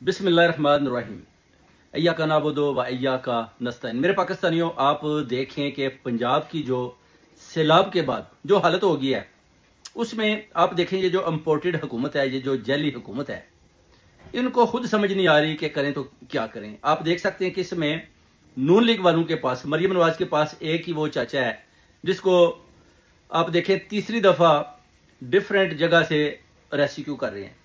बिस्मिल्लाहिर्रहमानिर्रहीम। अय्या का नाबुदो व अय्या का नस्तईन। मेरे पाकिस्तानियों, आप देखें कि पंजाब की जो सैलाब के बाद जो हालत हो गई है, उसमें आप देखें ये जो इम्पोर्टेड हुकूमत है, ये जो जैली हुकूमत है, इनको खुद समझ नहीं आ रही कि करें तो क्या करें। आप देख सकते हैं कि इसमें नून लीग वालों के पास, मरियम नवाज के पास एक ही वो चाचा है जिसको आप देखें तीसरी दफा डिफरेंट जगह से रेस्क्यू कर रहे हैं।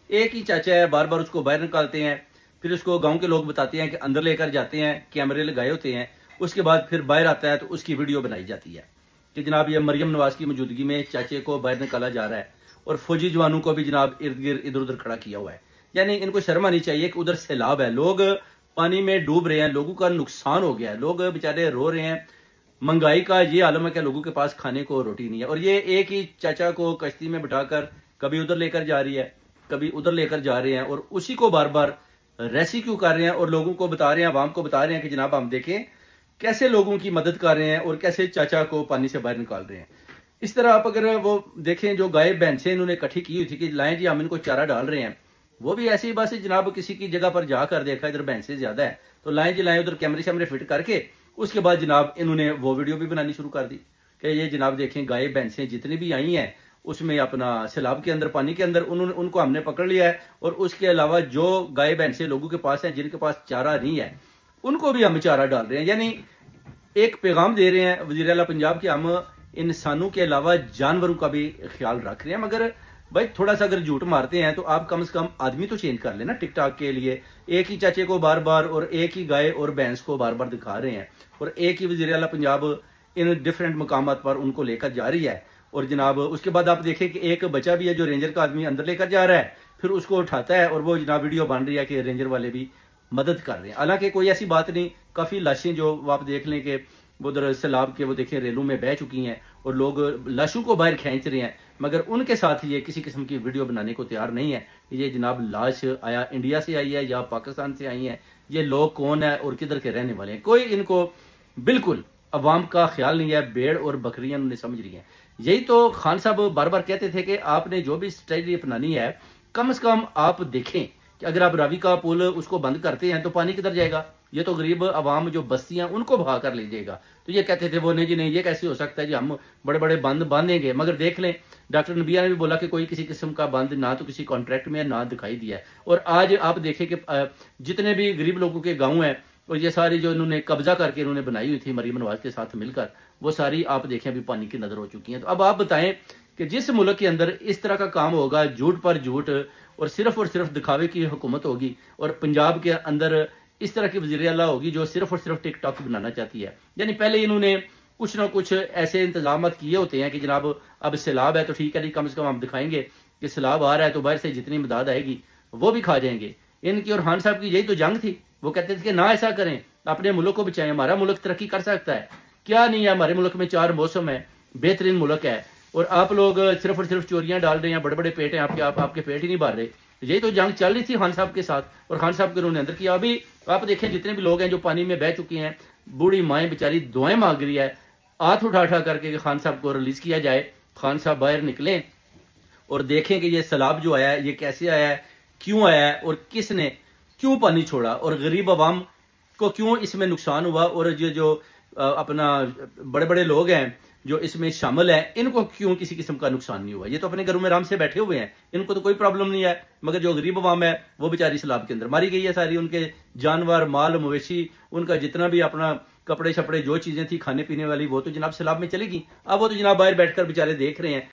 एक ही चाचा है, बार बार उसको बाहर निकालते हैं, फिर उसको गांव के लोग बताते हैं कि अंदर लेकर जाते हैं, कैमरे लगाए होते हैं, उसके बाद फिर बाहर आता है तो उसकी वीडियो बनाई जाती है कि जनाब ये मरियम नवाज की मौजूदगी में चाचे को बाहर निकाला जा रहा है और फौजी जवानों को भी जनाब इर्द गिर्द इधर उधर खड़ा किया हुआ है। यानी इनको शर्म आनी चाहिए कि उधर सैलाब है, लोग पानी में डूब रहे हैं, लोगों का नुकसान हो गया है, लोग बेचारे रो रहे हैं। महंगाई का ये आलम है कि लोगों के पास खाने को रोटी नहीं है, और ये एक ही चाचा को कश्ती में बिठाकर कभी उधर लेकर जा रही है, कभी उधर लेकर जा रहे हैं, और उसी को बार बार रेस्क्यू कर रहे हैं और लोगों को बता रहे हैं, आवाम को बता रहे हैं कि जनाब हम देखें कैसे लोगों की मदद कर रहे हैं और कैसे चाचा को पानी से बाहर निकाल रहे हैं। इस तरह आप अगर वो देखें, जो गाय भैंसें इन्होंने इकट्ठी की हुई थी कि लाएं जी हम इनको चारा डाल रहे हैं, वो भी ऐसी बस जनाब किसी की जगह पर जाकर देखा इधर भैंसें ज्यादा है तो लाएं जी लाएं, उधर कैमरे शैमरे फिट करके उसके बाद जनाब इन्होंने वो वीडियो भी बनानी शुरू कर दी कि ये जनाब देखें गाय भैंसें जितनी भी आई हैं उसमें अपना सैलाब के अंदर, पानी के अंदर उनको हमने पकड़ लिया है, और उसके अलावा जो गाय भैंसें लोगों के पास हैं जिनके पास चारा नहीं है उनको भी हम चारा डाल रहे हैं। यानी एक पैगाम दे रहे हैं वज़ीर आला पंजाब के, हम इंसानों के अलावा जानवरों का भी ख्याल रख रहे हैं। मगर भाई थोड़ा सा अगर झूठ मारते हैं तो आप कम से कम आदमी तो चेंज कर लेना। टिकटॉक के लिए एक ही चाचे को बार बार और एक ही गाय और भैंस को बार बार दिखा रहे हैं, और एक ही वज़ीर आला पंजाब इन डिफरेंट मकामात पर उनको लेकर जा रही है। और जनाब उसके बाद आप देखें कि एक बच्चा भी है जो रेंजर का आदमी अंदर लेकर जा रहा है, फिर उसको उठाता है और वो जनाब वीडियो बन रही है कि रेंजर वाले भी मदद कर रहे हैं। हालांकि कोई ऐसी बात नहीं, काफी लाशें जो आप देख लें कि वो उधर सैलाब के वो देखें रेलों में बह चुकी हैं और लोग लाशों को बाहर खींच रहे हैं, मगर उनके साथ ये किसी किस्म की वीडियो बनाने को तैयार नहीं है। ये जनाब लाश आया इंडिया से आई है या पाकिस्तान से आई है, ये लोग कौन है और किधर के रहने वाले हैं, कोई इनको बिल्कुल अवाम का ख्याल नहीं है। भेड़ और बकरियां उन्हें समझ रही हैं। यही तो खान साहब बार बार कहते थे कि आपने जो भी स्ट्रेटजी अपनानी है, कम से कम आप देखें कि अगर आप रावी का पुल उसको बंद करते हैं तो पानी किधर जाएगा, ये तो गरीब अवाम जो बस्तियां उनको भगा कर ले जाएगा। तो ये कहते थे वो नहीं जी नहीं, ये कैसे हो सकता है जी, हम बड़े बड़े बंद बांधेंगे। मगर देख लें, डॉक्टर नबिया ने भी बोला कि कोई किसी किस्म का बंद ना तो किसी कॉन्ट्रैक्ट में ना दिखाई दिया है। और आज आप देखें कि जितने भी गरीब लोगों के गाँव हैं और ये सारी जो इन्होंने कब्जा करके इन्होंने बनाई हुई थी मरियम नवाज के साथ मिलकर, वो सारी आप देखें अभी पानी की नजर हो चुकी हैं। तो अब आप बताएं कि जिस मुल्क के अंदर इस तरह का काम होगा, झूठ पर झूठ और सिर्फ दिखावे की हुकूमत होगी, और पंजाब के अंदर इस तरह की वज़ीर आला होगी जो सिर्फ और सिर्फ टिकटॉक बनाना चाहती है। यानी पहले इन्होंने कुछ ना कुछ ऐसे इंतजाम किए होते हैं कि जनाब अब सैलाब है तो ठीक है जी, कम से कम हम दिखाएंगे कि सैलाब आ रहा है तो बाहर से जितनी मदद आएगी वो भी खा जाएंगे। इनकी और खान साहब की यही तो जंग थी। वो कहते थे कि ना ऐसा करें, अपने मुल्क को बचाएं, हमारा मुल्क तरक्की कर सकता है। क्या नहीं है, हमारे मुल्क में 4 मौसम है, बेहतरीन मुल्क है, और आप लोग सिर्फ और सिर्फ चोरियां डाल रहे हैं, बड़े बड़े पेट हैं आपके, आपके पेट ही नहीं भर रहे। यही तो जंग चल रही थी खान साहब के साथ, और खान साहब के उन्होंने अंदर किया। अभी आप देखें जितने भी लोग हैं जो पानी में बह चुके हैं, बूढ़ी माएँ बेचारी दुआएं मांग रही है, हाथ उठा उठा करके खान साहब को रिलीज किया जाए, खान साहब बाहर निकलें और देखें कि ये सैलाब जो आया है ये कैसे आया है, क्यों आया है, और किसने क्यों पानी छोड़ा, और गरीब अवाम को क्यों इसमें नुकसान हुआ, और जो अपना बड़े बड़े लोग हैं जो इसमें शामिल हैं इनको क्यों किसी किस्म का नुकसान नहीं हुआ। ये तो अपने घरों में आराम से बैठे हुए हैं, इनको तो कोई प्रॉब्लम नहीं है, मगर जो गरीब अवाम है वो बेचारी सैलाब के अंदर मारी गई है सारी। उनके जानवर, माल मवेशी, उनका जितना भी अपना कपड़े शपड़े जो चीजें थी खाने पीने वाली, वो तो जनाब सैलाब में चलेगी। अब वो तो जनाब बाहर बैठकर बेचारे देख रहे हैं